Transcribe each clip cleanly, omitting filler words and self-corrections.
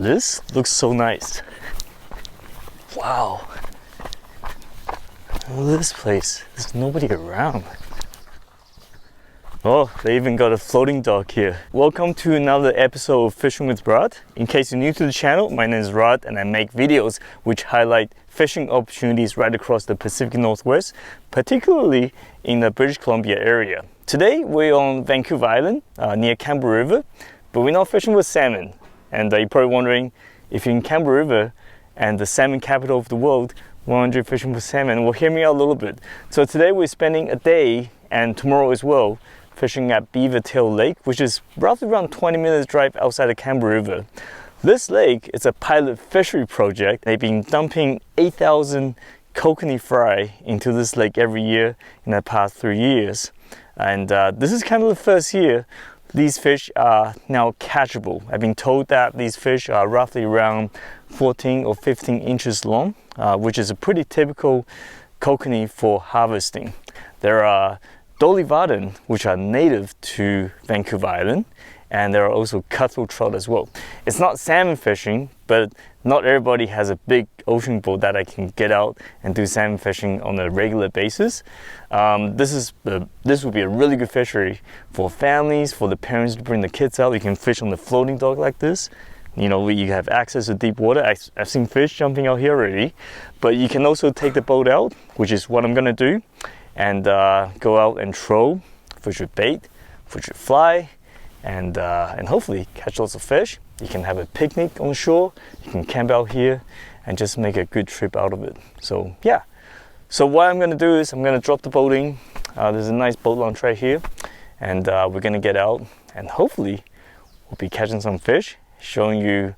This looks so nice. Wow. Look at this place. There's nobody around. Oh, they even got a floating dock here. Welcome to another episode of Fishing with Rod. In case you're new to the channel, my name is Rod and I make videos which highlight fishing opportunities right across the Pacific Northwest, particularly in the British Columbia area. Today we're on Vancouver Island near Campbell River, but we're not fishing for salmon. And you're probably wondering, if you're in Campbell River and the salmon capital of the world, why aren't you fishing for salmon? Well, hear me out a little bit. So today we're spending a day and tomorrow as well fishing at Beavertail Lake, which is roughly around 20 minutes drive outside of Campbell River. This lake is a pilot fishery project. They've been dumping 8,000 kokanee fry into this lake every year in the past 3 years. And this is kind of the first year these fish are now catchable. I've been told that these fish are roughly around 14 or 15 inches long, which is a pretty typical kokanee for harvesting. There are dolly varden, which are native to Vancouver Island, and there are also cutthroat trout as well. It's not salmon fishing, but not everybody has a big ocean boat that I can get out and do salmon fishing on a regular basis. This would be a really good fishery for families, for the parents to bring the kids out. You can fish on the floating dock like this. You know, you have access to deep water. I've seen fish jumping out here already, but you can also take the boat out, which is what I'm gonna do, and go out and troll, fish with bait, fish with fly, and hopefully catch lots of fish. You can have a picnic on shore, you can camp out here and just make a good trip out of it. So yeah, so what I'm gonna do is I'm gonna drop the boat in. There's a nice boat launch right here, and we're gonna get out and hopefully we'll be catching some fish, showing you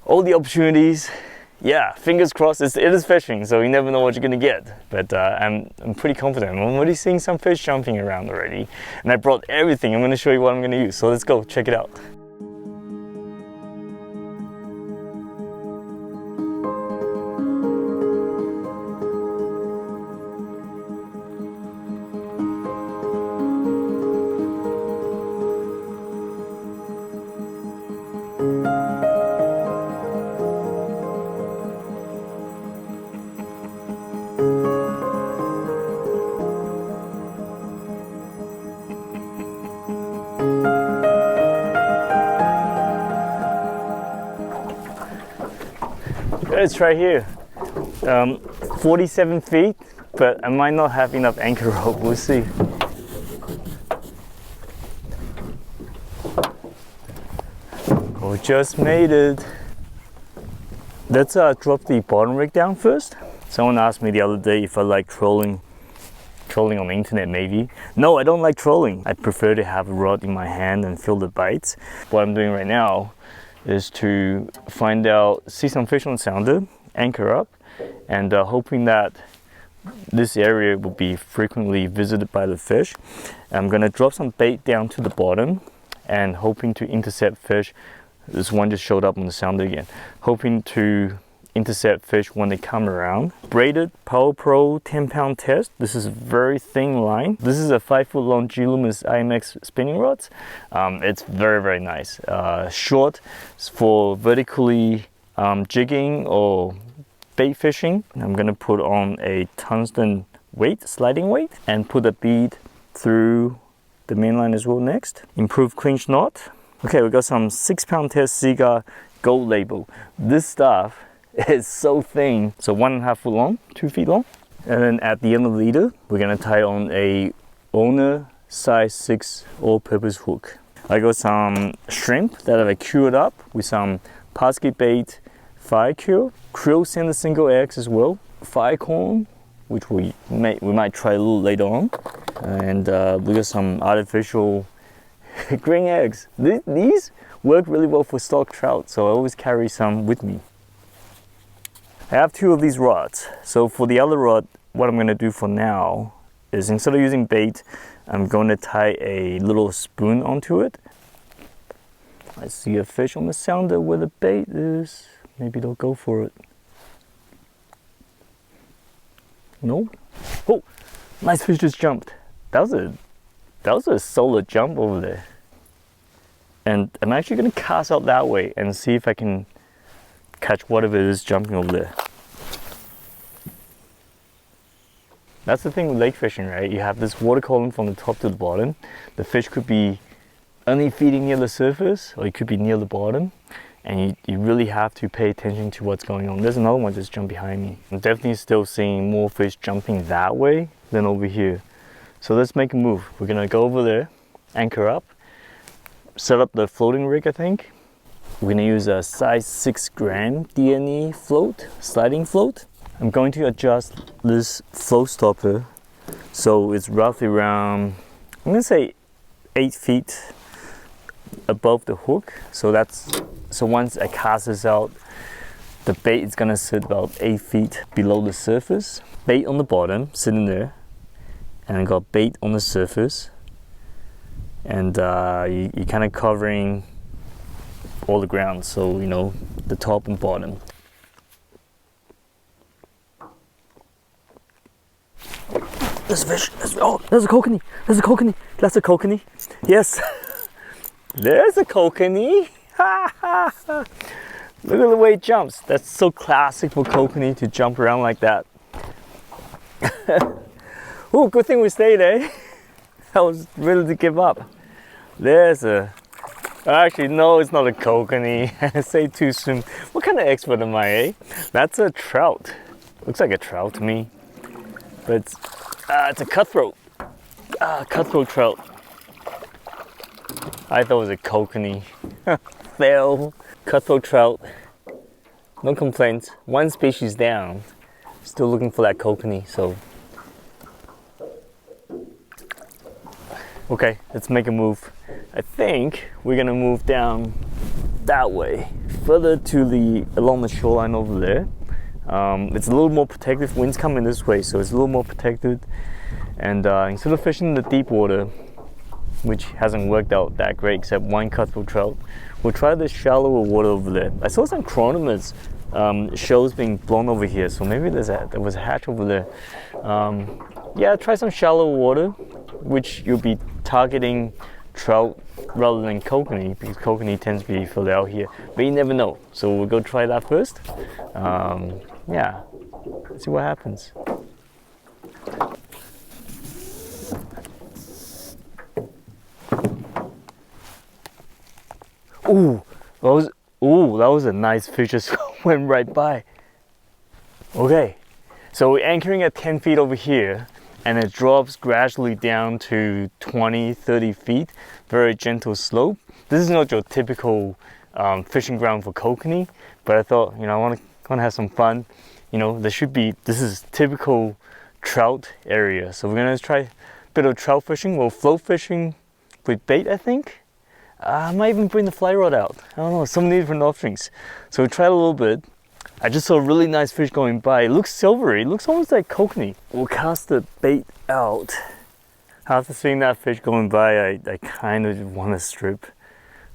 all the opportunities. Yeah, fingers crossed. It is fishing, so you never know what you're gonna get. But I'm pretty confident. I'm already seeing some fish jumping around already, and I brought everything. I'm gonna show you what I'm gonna use. So let's go check it out. It's right here, 47 feet, but I might not have enough anchor rope, we'll see. Oh, just made it. Let's drop the bottom rig down first. Someone asked me the other day if I like trolling on the internet maybe. No, I don't like trolling. I prefer to have a rod in my hand and feel the bites. What I'm doing right now is to see some fish on sounder, anchor up, and hoping that this area will be frequently visited by the fish. I'm gonna drop some bait down to the bottom and hoping to intercept fish. This one just showed up on the sounder again. Hoping to intercept fish when they come around. Braided Power Pro 10-pound test. This is a very thin line. This is a 5-foot long G-Loomis IMX spinning rods. It's very, very nice. Short for vertically jigging or bait fishing. I'm gonna put on a tungsten weight, sliding weight, and put a bead through the main line as well next. Improved clinch knot. Okay, we got some 6-pound test Seaguar gold label. This stuff is so thin, so 1.5 foot long, 2 feet long. And then at the end of the leader, we're gonna tie on a owner size 6 all-purpose hook. I got some shrimp that I've cured up with some pesky bait fire cure, krill send a single eggs as well, fire corn, which we might try a little later on, and we got some artificial green eggs. These work really well for stock trout, so I always carry some with me. I have 2 of these rods. So for the other rod, what I'm going to do for now is instead of using bait, I'm going to tie a little spoon onto it. I see a fish on the sounder where the bait is. Maybe they'll go for it. No? Oh, nice fish just jumped. That was a solid jump over there. And I'm actually going to cast out that way and see if I can catch whatever it is jumping over there. That's the thing with lake fishing, right? You have this water column from the top to the bottom. The fish could be only feeding near the surface, or it could be near the bottom. And you really have to pay attention to what's going on. There's another one just jumped behind me. I'm definitely still seeing more fish jumping that way than over here. So let's make a move. We're gonna go over there, anchor up, set up the floating rig, I think. We're gonna use a size 6 gram DNE float, sliding float. I'm going to adjust this float stopper so it's roughly around, I'm gonna say 8 feet above the hook. So once I cast this out, the bait is gonna sit about 8 feet below the surface. Bait on the bottom, sitting there, and I got bait on the surface, and you're kind of covering all the ground, so you know the top and bottom. There's a fish. Oh, there's a kokanee. There's a kokanee. That's a kokanee. Yes. There's a kokanee. Look at the way it jumps. That's so classic for kokanee to jump around like that. Oh, good thing we stayed, eh? I was ready to give up. There's a... Actually, no, it's not a kokanee. I say too soon. What kind of expert am I, eh? That's a trout. Looks like a trout to me. But it's a cutthroat. Cutthroat trout. I thought it was a kokanee. Fail. Cutthroat trout. No complaints. One species down. Still looking for that kokanee, so. Okay, let's make a move. I think we're gonna move down that way, further to along the shoreline over there. It's a little more protected. Wind's coming this way, so it's a little more protected. And instead of fishing in the deep water, which hasn't worked out that great except one cutthroat trout, we'll try the shallower water over there. I saw some chronometers shows being blown over here, so maybe there was a hatch over there. Yeah, try some shallow water, which you'll be targeting trout rather than kokanee, because kokanee tends to be further out here, but you never know. So we'll go try that first. Yeah, let's see what happens. Ooh, that was a nice fish, just went right by. Okay, so we're anchoring at 10 feet over here, and it drops gradually down to 20-30 feet, very gentle slope. This is not your typical fishing ground for kokanee, but I thought, you know, I want to have some fun. You know, this is typical trout area, so we're gonna try a bit of trout fishing. We'll float fishing with bait, I think. I might even bring the fly rod out. I don't know, some different options. So we tried a little bit. I just saw a really nice fish going by. It looks silvery. It looks almost like kokanee. We'll cast the bait out. After seeing that fish going by, I kind of want to strip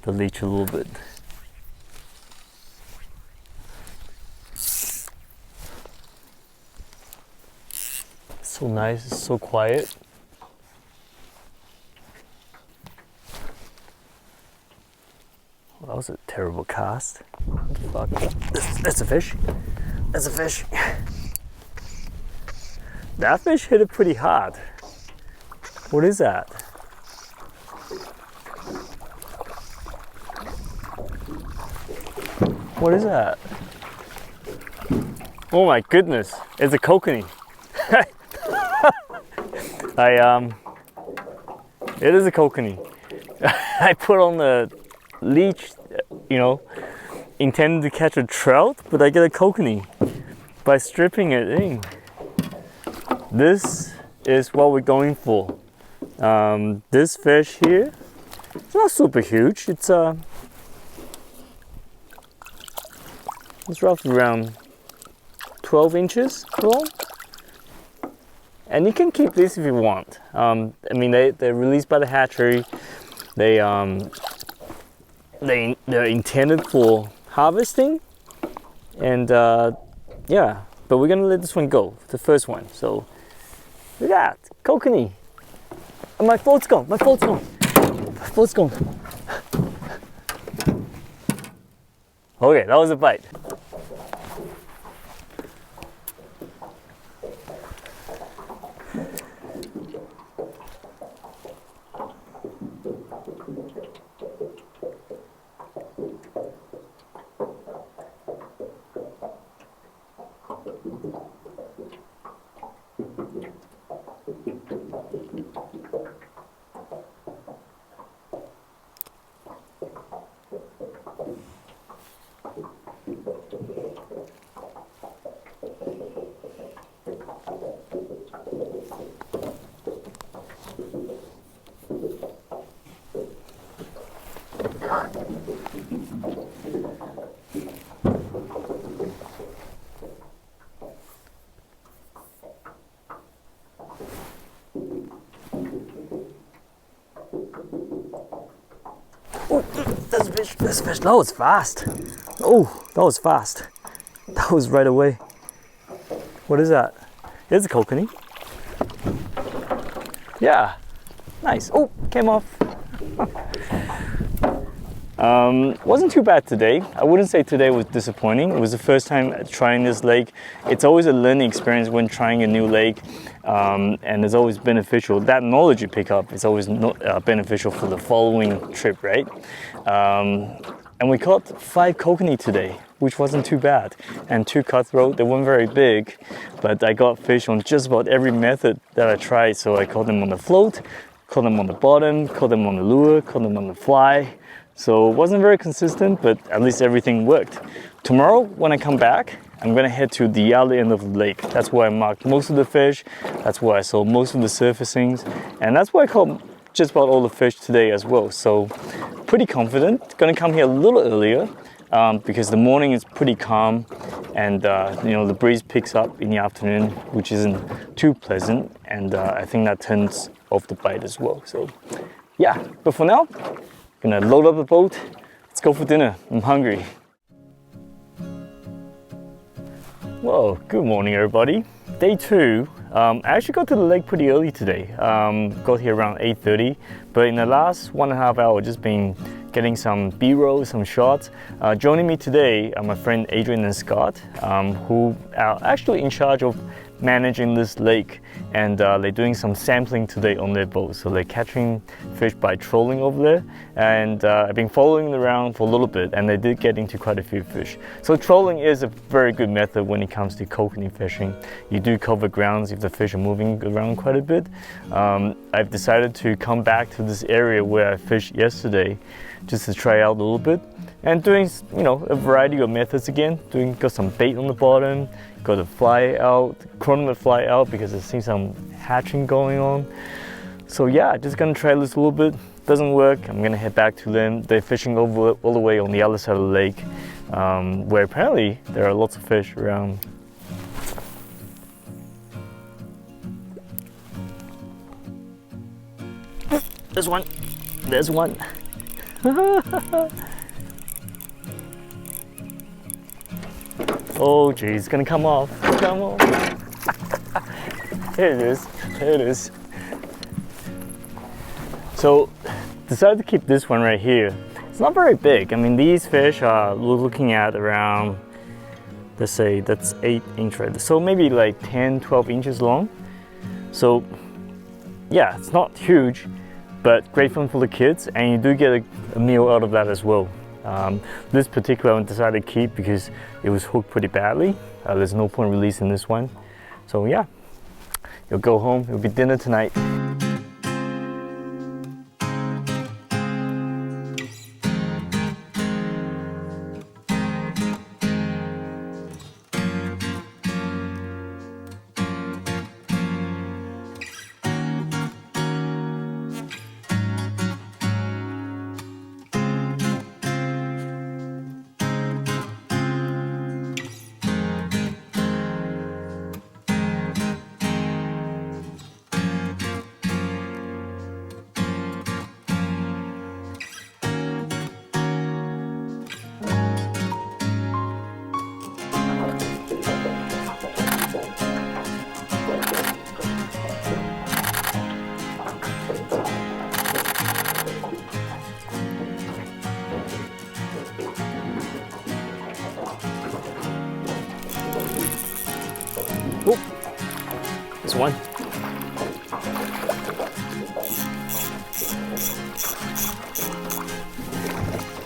the leech a little bit. So nice, it's so quiet. Well, that was a terrible cast. What the fuck? That's a fish. That's a fish. That fish hit it pretty hard. What is that? What is that? Oh my goodness, it's a kokanee. It is a kokanee. I put on the leech, you know, intended to catch a trout, but I get a kokanee by stripping it in. This is what we're going for. This fish here, it's not super huge. It's roughly around 12 inches long. And you can keep this if you want. I mean, they're released by the hatchery. They're intended for harvesting, and yeah. But we're gonna let this one go, the first one. So look at that, kokanee. And my float's gone. My float's gone. My float's gone. Okay, that was a bite. Oh, that's a fish, that's a fish. That was fast. Oh, that was fast. That was right away. What is that? It's a kokanee. Yeah, nice. Oh, came off. Wasn't too bad today. I wouldn't say today was disappointing. It was the first time trying this lake. It's always a learning experience when trying a new lake, and it's always beneficial. That knowledge you pick up is always beneficial for the following trip, right? And we caught 5 kokanee today, which wasn't too bad, and 2 cutthroat. They weren't very big, but I got fish on just about every method that I tried. So I caught them on the float, caught them on the bottom, caught them on the lure, caught them on the fly. So it wasn't very consistent, but at least everything worked. Tomorrow, when I come back, I'm gonna head to the other end of the lake. That's where I marked most of the fish. That's where I saw most of the surfacings. And that's where I caught just about all the fish today as well. So pretty confident. Gonna come here a little earlier because the morning is pretty calm, and you know, the breeze picks up in the afternoon, which isn't too pleasant. And I think that turns off the bite as well. So yeah, but for now, gonna load up the boat. Let's go for dinner. I'm hungry. Whoa, good morning everybody. Day 2. I actually got to the lake pretty early today. Got here around 8:30, but in the last 1.5 hours, just been getting some B-roll, some shots. Joining me today are my friend Adrian and Scott, who are actually in charge of managing this lake, and they're doing some sampling today on their boat. So they're catching fish by trolling over there, and I've been following them around for a little bit, and they did get into quite a few fish. So trolling is a very good method when it comes to kokanee fishing. You do cover grounds if the fish are moving around quite a bit. I've decided to come back to this area where I fished yesterday just to try out a little bit, and doing, you know, a variety of methods again. Got some bait on the bottom, got the fly out, crawling the fly out because I see some hatching going on. So yeah, just gonna try this a little bit. Doesn't work, I'm gonna head back to them. They're fishing over all the way on the other side of the lake, where apparently there are lots of fish around. There's one. There's one. Oh geez, it's gonna come off. Come on. Here it is. Here it is. So, decided to keep this one right here. It's not very big. I mean, these fish are looking at around, let's say that's 8-inch right there. So maybe like 10, 12 inches long. So yeah, it's not huge, but great fun for the kids, and you do get a meal out of that as well. This particular one decided to keep because it was hooked pretty badly. There's no point releasing this one. So yeah, you'll go home, it'll be dinner tonight. one.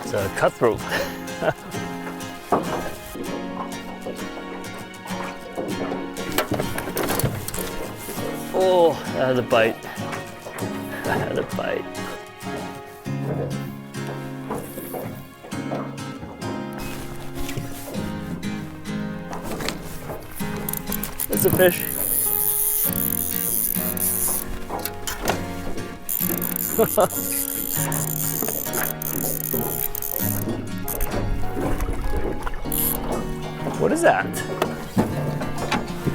It's a cutthroat. Oh, I had a bite. I had a bite. It's a fish. What is that?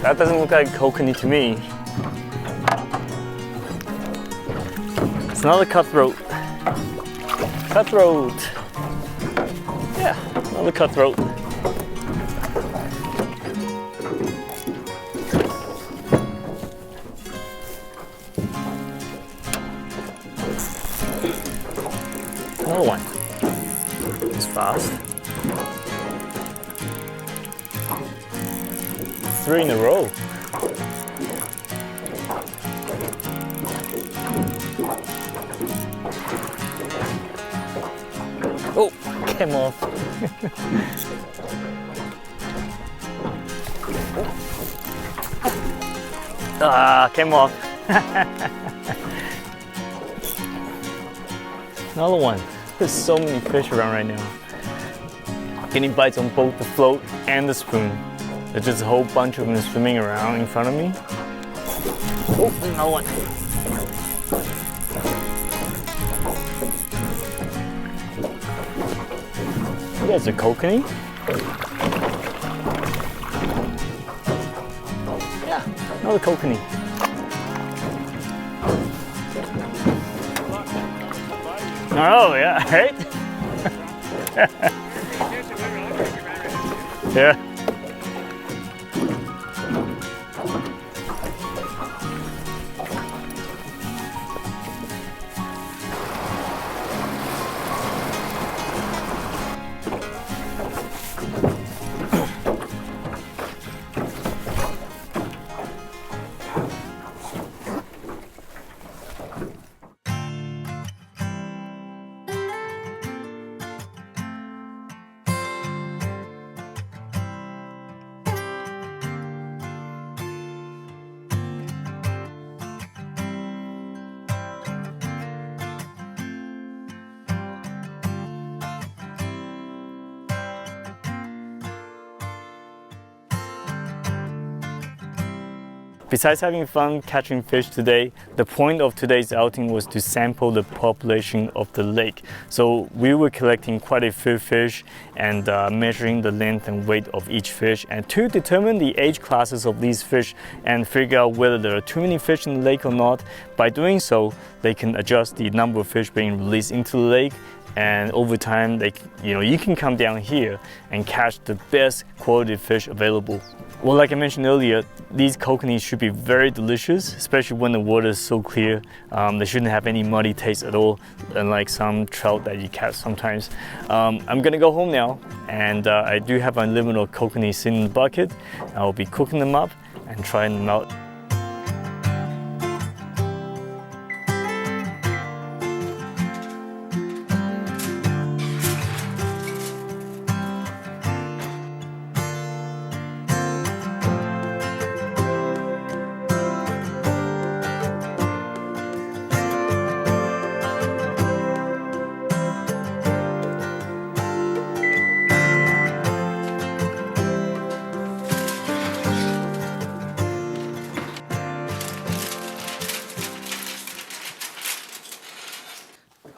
That doesn't look like kokanee to me. It's another cutthroat. Cutthroat. Yeah, another cutthroat. Another one. It's fast. 3 in a row. Oh, came off. Came off. Another one. There's so many fish around right now. Getting bites on both the float and the spoon. There's just a whole bunch of them swimming around in front of me. Oh, another one. There's a kokanee. Yeah, another kokanee. Oh yeah, right? Yeah. Besides having fun catching fish today, the point of today's outing was to sample the population of the lake. So we were collecting quite a few fish and measuring the length and weight of each fish, and to determine the age classes of these fish and figure out whether there are too many fish in the lake or not. By doing so, they can adjust the number of fish being released into the lake, and over time you can come down here and catch the best quality fish available. Well, like I mentioned earlier, these kokanee should be very delicious, especially when the water is so clear. They shouldn't have any muddy taste at all, unlike some trout that you catch sometimes. I'm gonna go home now, and I do have my limit of kokanee sitting in the bucket. I'll be cooking them up and trying them out.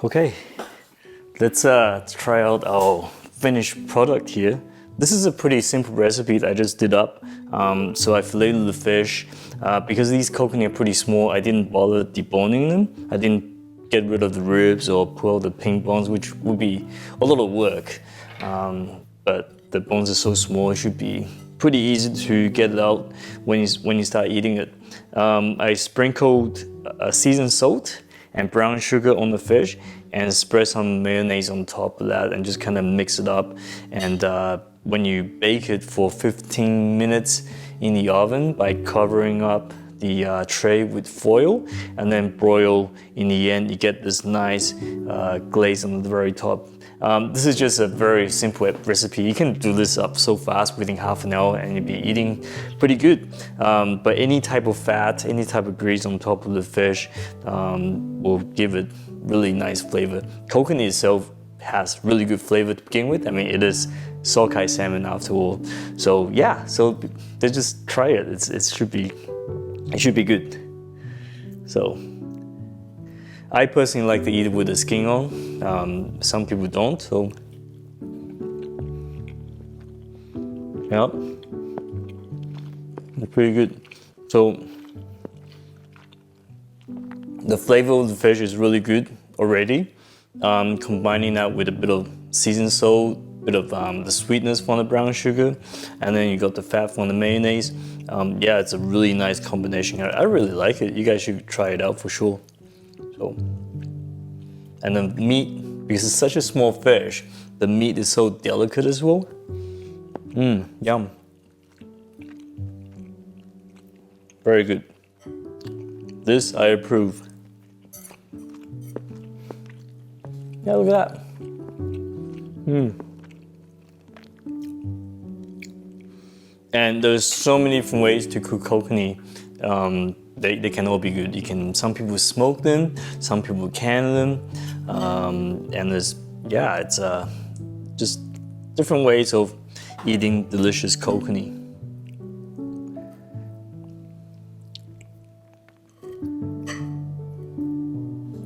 Okay, let's try out our finished product here. This is a pretty simple recipe that I just did up. So I filleted the fish. Because these kokanee are pretty small, I didn't bother deboning them. I didn't get rid of the ribs or pull out the pink bones, which would be a lot of work. But the bones are so small, it should be pretty easy to get it out when you start eating it. I sprinkled seasoned salt and brown sugar on the fish and spread some mayonnaise on top of that and just kind of mix it up. And when you bake it for 15 minutes in the oven by covering up the tray with foil and then broil. In the end, you get this nice glaze on the very top. This is just a very simple recipe. You can do this up so fast within half an hour and you'll be eating pretty good. But any type of fat, any type of grease on top of the fish will give it really nice flavor. Kokanee itself has really good flavor to begin with. I mean, it is sockeye salmon after all. So yeah, so they just try it. It should be good. So I personally like to eat it with the skin on. Some people don't. So yeah, it's pretty good. So the flavor of the fish is really good already. Combining that with a bit of seasoned salt, bit of the sweetness from the brown sugar, and then you got the fat from the mayonnaise. Yeah, it's a really nice combination. I really like it. You guys should try it out for sure. So, and the meat, because it's such a small fish, the meat is so delicate as well. Yum. Very good. This I approve. Yeah, look at that. And there's so many different ways to cook kokanee. They can all be good. Some people smoke them, some people can them, and it's just different ways of eating delicious kokanee.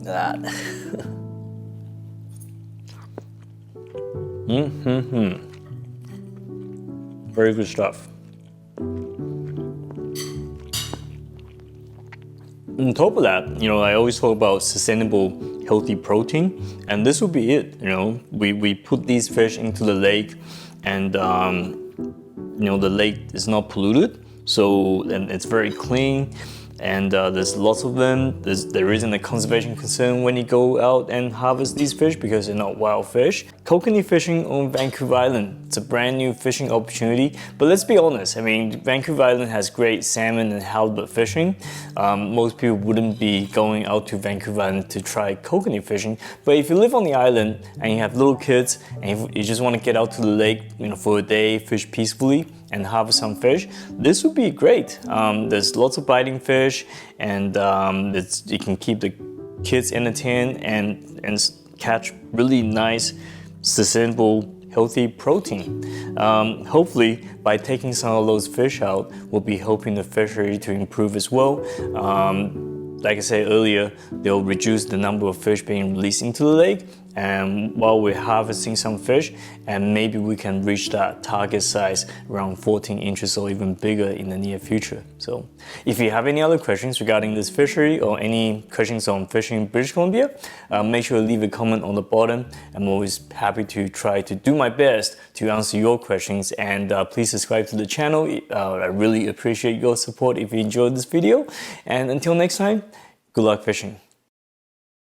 That. Very good stuff. On top of that, I always talk about sustainable, healthy protein, and this will be it. We put these fish into the lake, and the lake is not polluted, and it's very clean. And there's lots of them. There isn't a conservation concern when you go out and harvest these fish because they're not wild fish. Kokanee fishing on Vancouver Island. It's a brand new fishing opportunity. But let's be honest, I mean, Vancouver Island has great salmon and halibut fishing. Most people wouldn't be going out to Vancouver Island to try kokanee fishing. But if you live on the island and you have little kids and you just want to get out to the lake, for a day, fish peacefully, and harvest some fish, this would be great. There's lots of biting fish, and you can keep the kids entertained and catch really nice, sustainable, healthy protein. Hopefully, by taking some of those fish out, we'll be helping the fishery to improve as well. Like I said earlier, they'll reduce the number of fish being released into the lake, and while we're harvesting some fish, and maybe we can reach that target size around 14 inches or even bigger in the near future. So if you have any other questions regarding this fishery or any questions on fishing in British Columbia, make sure to leave a comment on the bottom. I'm always happy to try to do my best to answer your questions, and please subscribe to the channel. I really appreciate your support if you enjoyed this video, and until next time, good luck fishing.